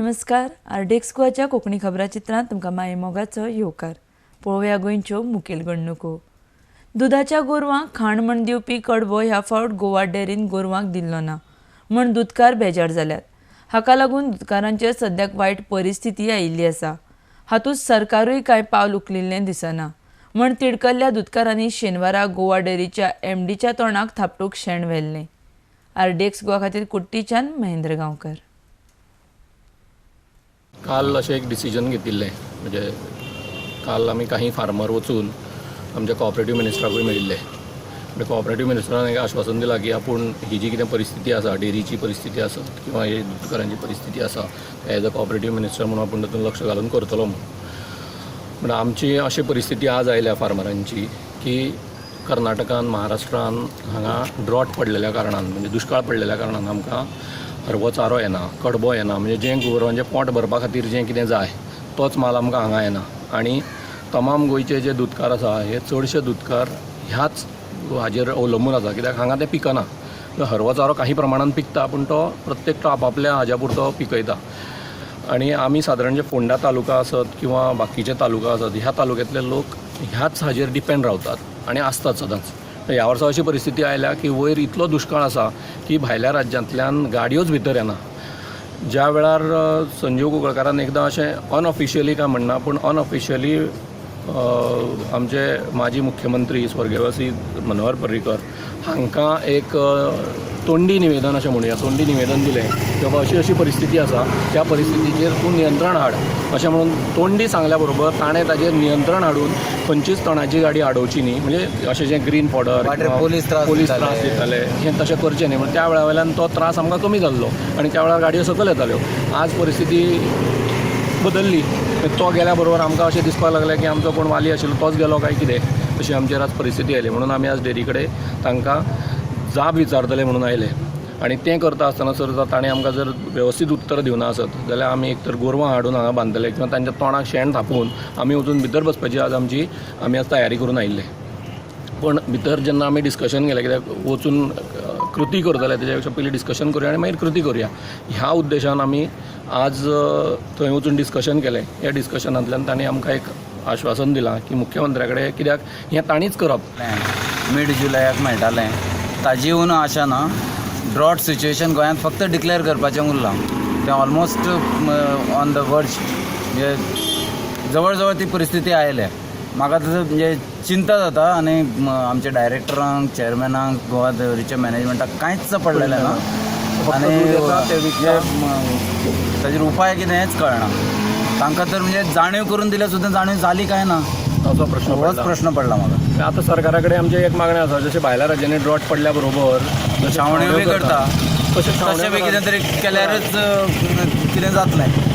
नमस्कार. आरडेक्स गोवाच्या कोंकणी खबराचित्रांत तुमकां माये मोगाचो येवकार. पळोवया गोंयच्यो मुखेल घडणुको. दुधाच्या गोरवांक खाण म्हण दिवपी कडबो ह्या फावट गोवा डेअरीन गोरवांक दिल्लो ना म्हण दुधकार बेजार जाल्यात. हाका लागून दुधकारांचेर सद्याक वायट परिस्थिती आयिल्ली आसा. हातूंत सरकारूय कांय पावल उखलिल्लें दिसना म्हण तिडकल्ल्या दुधकारांनी शेनवारा गोवा डेअरीच्या MDच्या तोंडाक थापटूक शेण व्हेल्लें. आरडेक्स गोवा खातीर कुट्टीच्यान महेंद्र गांवकर. काल अशें एक डिसिजन घेतिल्लें, म्हणजे काल आमी काही फार्मर वचून आमच्या कोऑपरेटीव मिनिस्टराकूय मेळिल्ले. म्हणजे कोऑपरेटीव मिनिस्टरान एक आश्वासन दिलां की आपूण ही जी कितें परिस्थिती आसा, डेरीची परिस्थिती आसा किंवा हे दुधकारांची परिस्थिती आसा, एज अ कोऑपरेटीव मिनिस्टर म्हणून आपूण तातूंत लक्ष घालून करतलो म्हणून. म्हणजे आमची अशी परिस्थिती आज आयल्या फार्मरांची की कर्नाटकान, महाराष्ट्रान हांगा ड्रॉट पडलेल्या कारणान, म्हणजे दुश्काळ पडलेल्या कारणान आमकां हरवो चारो येना, कडबो येना, म्हणजे जें गोरवांचें पोट भरपा खातीर जें कितें जाय तोच माल आमकां हांगा येना. आनी तमाम गोंयचे जे दुधकार आसा हे चडशे दुधकार ह्याच हाजेर अवलंबून आसा, कित्याक हांगा तें पिकना. हरवो चारो काही प्रमाणान पिकता, पूण तो प्रत्येक आपल्या हाज्या पुरतो पिकयता. आनी आमी सादारण जे फोंडा तालुका आसत किंवा बाकीचे तालुका आसत, ह्या तालुक्यांतले लोक ह्याच हाजेर डिपेंड रावतात आनी आसतात सदांच. ह्या वर्सा अशी परिस्थिती आयल्या की वयर इतलो दुश्काळ आसा की भायल्या राज्यांतल्यान गाडयोच भितर येना. ज्या वेळार संजीव कुंकळकारान एकदां अशें अनऑफिशियली काय म्हणना पूण अनऑफिशियली आमचे माजी मुख्यमंत्री स्वर्गवासी मनोहर पर्रीकर हांकां एक तोंडी निवेदन अशें म्हणुया, तोंडी निवेदन दिलें की बाबा अशी अशी परिस्थिती आसा, त्या परिस्थितीचेर तूं नियंत्रण हाड अशें म्हणून तोंडी सांगल्या बरोबर ताणें ताजेर नियंत्रण हाडून 25 टनाची गाडी आडोवची न्ही, म्हणजे अशें जें ग्रीन फॉडर पोलीस त्रास दिताले हें तशें करचें न्ही. म्हणजे त्या वेळा वयल्यान तो त्रास आमकां कमी जाल्लो आनी त्या वेळार गाडयो सकयल येताल्यो. आज परिस्थिती बदलली. तो गेल्या बरोबर आमकां अशें दिसपाक लागलें की आमचो कोण वाली आशिल्लो तोच गेलो काय कितें, अशी आमचेर आज परिस्थिती आयली. म्हणून आमी आज डेरी कडेन तांकां जाब विचारतले म्हणून आयले. आनी तें करता आसतना जर ताणें आमकां जर वेवस्थीत उत्तर दिवना आसत जाल्यार आमी एक तर गोरवां हाडून हांगा बांदतले किंवा तांच्या तोंडाक शेण थापोवन आमी वचून भितर बसपाची आज आमी आज तयारी करून आयिल्ले. पण भितर जेन्ना आमी डिस्कशन केलें, कित्याक वचून कृती करतले तेच्या पेक्षा पयलीं डिस्कशन करुया आनी मागीर कृती करुया ह्या उद्देशान आमी आज थंय वचून डिस्कशन केलें. ह्या डिस्कशनांतल्यान तांणी आमकां एक आश्वासन दिलां की मुख्यमंत्र्या कडेन, कित्याक हें तांणीच करप. मिड जुलयाक मेळटालें, ताजी येवन आशा ना. ड्रॉट सिच्युएशन गोंयांत फक्त डिक्लेअर करपाचें उरलां. तें ऑलमोस्ट ऑन द वर्ज, म्हणजे जवळ जवळ ती परिस्थिती आयल्या. म्हाका ताजो म्हणजे चिंता जाता आनी आमच्या डायरेक्टरांक, चेअरमॅनांक, गोवा डेअरीच्या मॅनेजमेंटाक कांयच पडलेलें ना आनी ताजेर उपाय कितें हेंच कळना. तांकां तर म्हणजे जाणीव करून दिल्या सुद्दां जाणीव जाली काय ना, असो प्रश्न पडला म्हाका. आतां सरकारा कडेन आमची एक मागणी आसा, जशें भायल्या राज्यांनी ड्रॉट पडल्या बरोबर छावण्यो बी करता, तशें बी कितें तरी केल्यारच कितें जातलें.